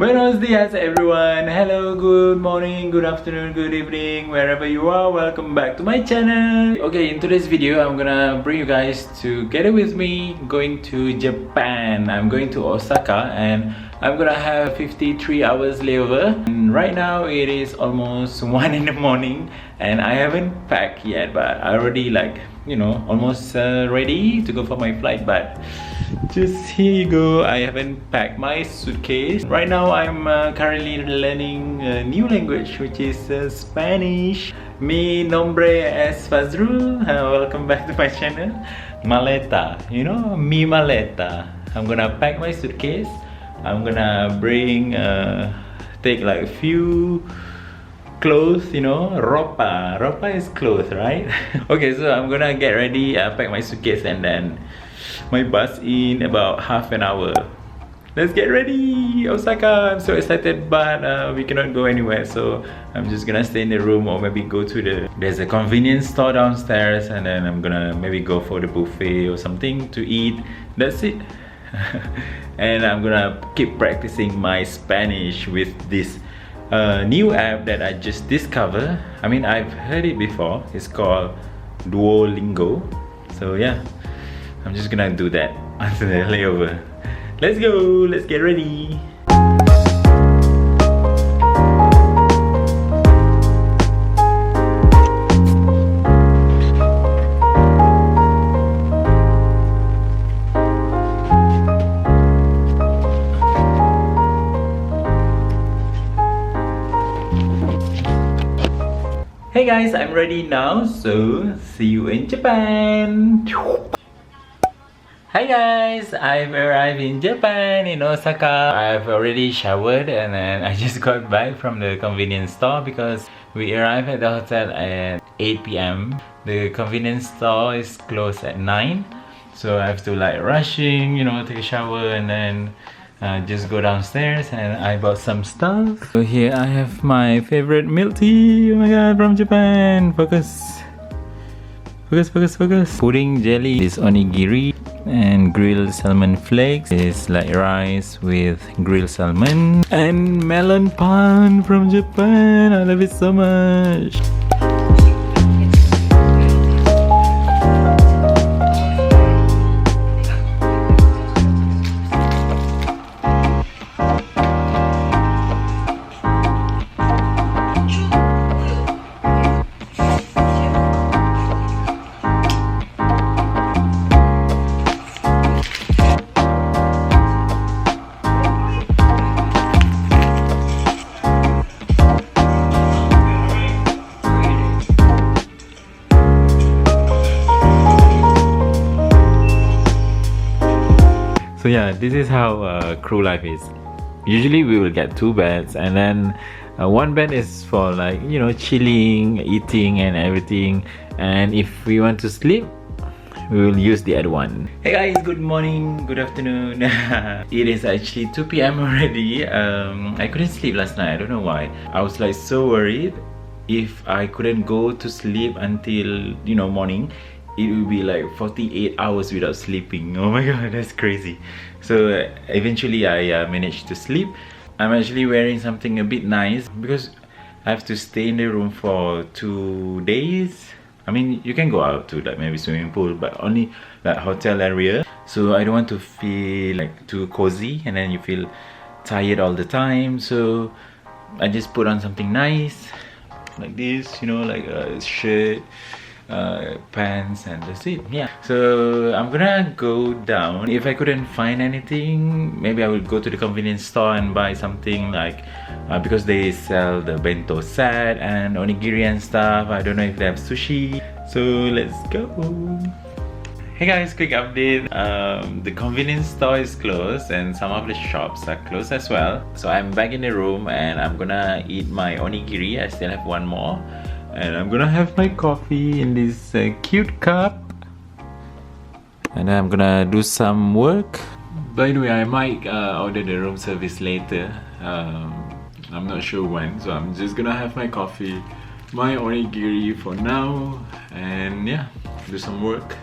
Buenos dias everyone! Hello, good morning, good afternoon, good evening, wherever you are, welcome back to my channel! Okay, in today's video, I'm gonna bring you guys together with me going to Japan. I'm going to Osaka and I'm gonna have 53 hours layover. And right now it is almost 1 in the morning and I haven't packed yet, but I already almost ready to go for my flight, but just here you go, I haven't packed my suitcase. Right now I'm currently learning a new language, which is Spanish. Mi nombre es Fazrul. Welcome back to my channel. Maleta, mi maleta. I'm gonna pack my suitcase. I'm gonna bring take like a few clothes, ropa. Ropa is clothes, right? Okay, so I'm gonna get ready, pack my suitcase, and then my bus in about half an hour. Let's get ready, Osaka! I'm so excited, but we cannot go anywhere, so I'm just gonna stay in the room or maybe go to there's a convenience store downstairs, and then I'm gonna maybe go for the buffet or something to eat. That's it. And I'm gonna keep practicing my Spanish with this new app that I just discovered. I mean, I've heard it before. It's called Duolingo. So yeah, I'm just gonna do that after the layover. Let's go, let's get ready. Hey guys, I'm ready now, so see you in Japan. Hi guys, I've arrived in Japan, in Osaka. I've already showered and then I just got back from the convenience store because we arrived at the hotel at 8 p.m. The convenience store is closed at 9, so I have to rushing, take a shower and then just go downstairs, and I bought some stuff. So here I have my favorite milk tea, oh my god, from Japan. Focus. Focus, focus, focus. Pudding jelly is onigiri, and grilled salmon flakes is like rice with grilled salmon. And melon pan from Japan, I love it so much. So yeah, this is how crew life is. Usually we will get 2 beds, and then one bed is for chilling, eating and everything, and if we want to sleep, we will use the other one. Hey guys, good morning, good afternoon. It is actually 2 p.m. already. I couldn't sleep last night, I don't know why. I was so worried if I couldn't go to sleep until morning. It will be 48 hours without sleeping. Oh my god, that's crazy. So eventually I managed to sleep. I'm actually wearing something a bit nice because I have to stay in the room for 2 days. I mean, you can go out to maybe swimming pool, but only hotel area. So I don't want to feel too cozy and then you feel tired all the time. So I just put on something nice like this, a shirt, pants, and that's it. Yeah, so I'm gonna go down. If I couldn't find anything, maybe I will go to the convenience store and buy something because they sell the bento set and onigiri and stuff. I don't know if they have sushi, so let's go. Hey guys, quick update. The convenience store is closed and some of the shops are closed as well. So I'm back in the room and I'm gonna eat my onigiri. I still have one more. And I'm gonna have my coffee in this cute cup. And I'm gonna do some work. By the way, I might order the room service later. I'm not sure when, so I'm just gonna have my coffee, my onigiri for now, and yeah, do some work.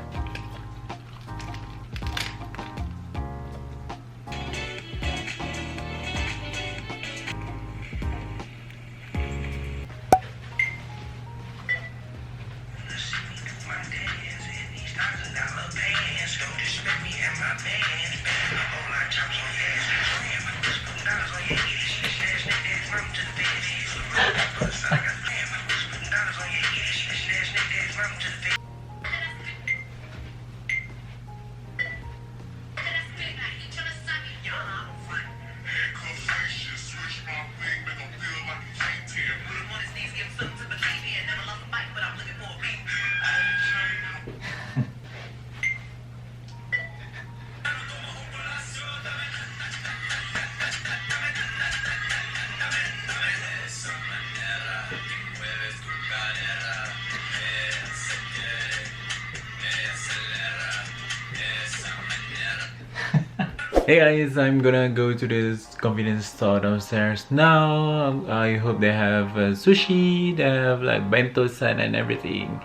Hey guys, I'm gonna go to this convenience store downstairs now. I hope they have sushi, they have like bento set and everything.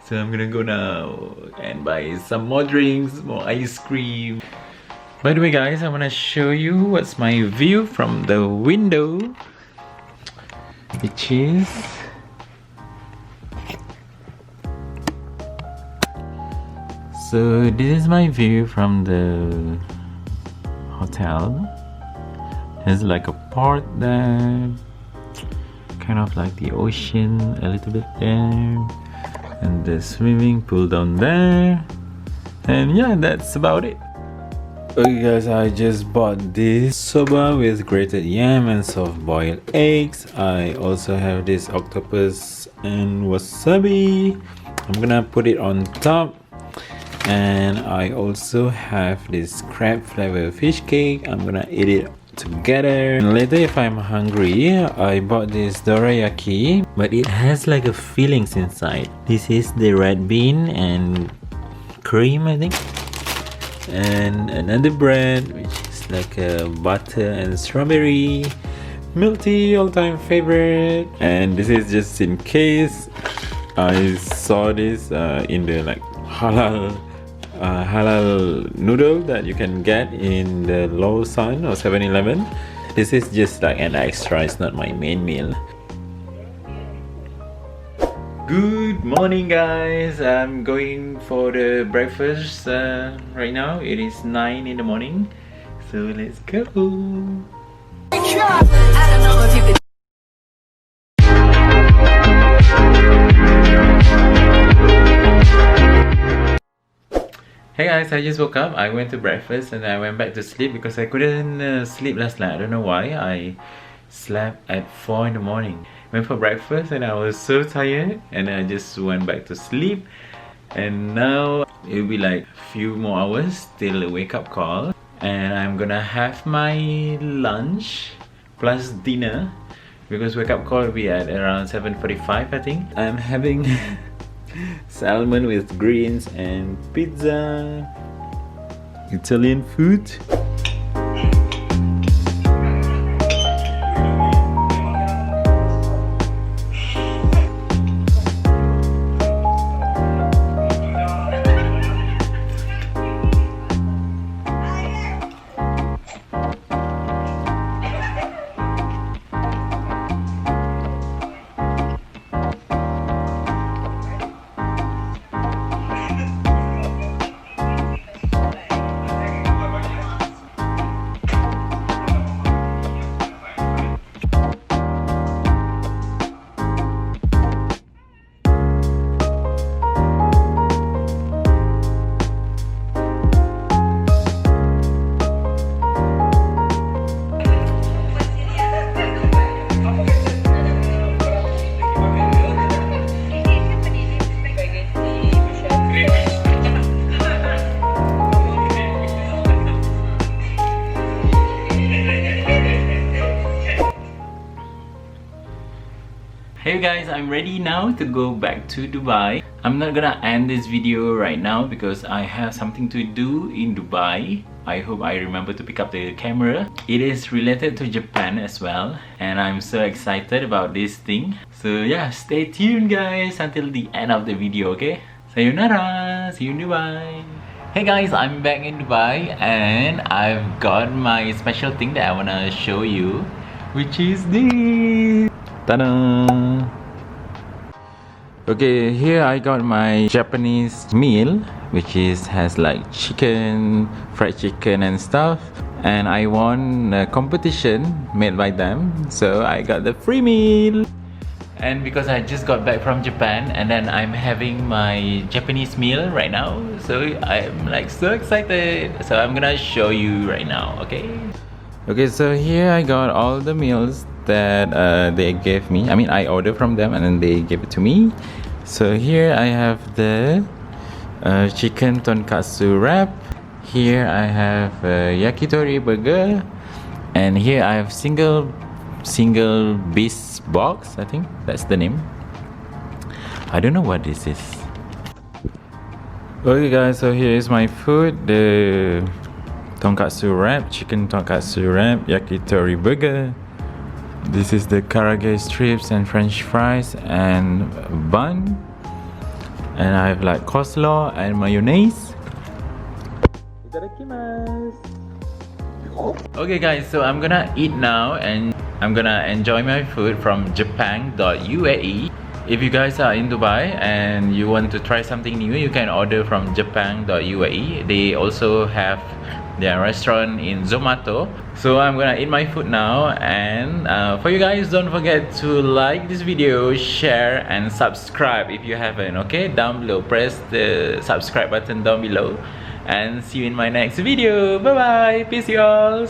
So I'm gonna go now and buy some more drinks, more ice cream. By the way guys, I wanna show you what's my view from the window, which is so this is my view from the hotel. There's like a port there, kind of like the ocean a little bit there, and the swimming pool down there, and yeah, that's about it. Okay guys, I just bought this soba with grated yam and soft boiled eggs. I also have this octopus and wasabi. I'm gonna put it on top. And I also have this crab flavor fish cake. I'm gonna eat it together. And later if I'm hungry, I bought this dorayaki, but it has like a fillings inside. This is the red bean and cream, I think. And another bread, which is like a butter and strawberry. Milk tea, all-time favorite. And this is just in case. I saw this in the like halal noodle that you can get in the Lawson or 7-Eleven. This is just like an extra, it's not my main meal. Good morning guys, I'm going for the breakfast right now. It is 9 in the morning, so let's go. Hey guys, I just woke up. I went to breakfast and I went back to sleep because I couldn't sleep last night. I don't know why. I slept at 4 in the morning. Went for breakfast and I was so tired and I just went back to sleep. And now it'll be like a few more hours till a wake up call. And I'm gonna have my lunch plus dinner because wake up call will be at around 7:45 I think. I'm having salmon with greens and pizza, Italian food. Hey guys, I'm ready now to go back to Dubai. I'm not gonna end this video right now because I have something to do in Dubai. I hope I remember to pick up the camera. It is related to Japan as well, and I'm so excited about this thing. So yeah, stay tuned guys until the end of the video, okay? Sayonara! See you in Dubai! Hey guys, I'm back in Dubai and I've got my special thing that I wanna show you, which is this! Ta-da! Okay, here I got my Japanese meal, which has like chicken, fried chicken and stuff. And I won a competition made by them, so I got the free meal. And because I just got back from Japan and then I'm having my Japanese meal right now, so I'm like so excited. So I'm gonna show you right now, okay? Okay, so here I got all the meals that they gave me. I mean, I ordered from them and then they gave it to me. So here I have the chicken tonkatsu wrap. Here I have yakitori burger, and here I have single beast box. I think that's the name. I don't know what this is. Okay guys, so here is my food. The tonkatsu wrap, chicken tonkatsu wrap, yakitori burger. This is the karage strips and french fries and bun. And I have like coleslaw and mayonnaise. Itadakimasu. Okay guys, so I'm gonna eat now and I'm gonna enjoy my food from Japang.uae. If you guys are in Dubai and you want to try something new, you can order from Japang.uae. They also have their restaurant in Zomato. So I'm gonna eat my food now, and for you guys, don't forget to like this video, share and subscribe if you haven't. Okay, down below, press the subscribe button down below, and see you in my next video. Bye bye, peace y'all.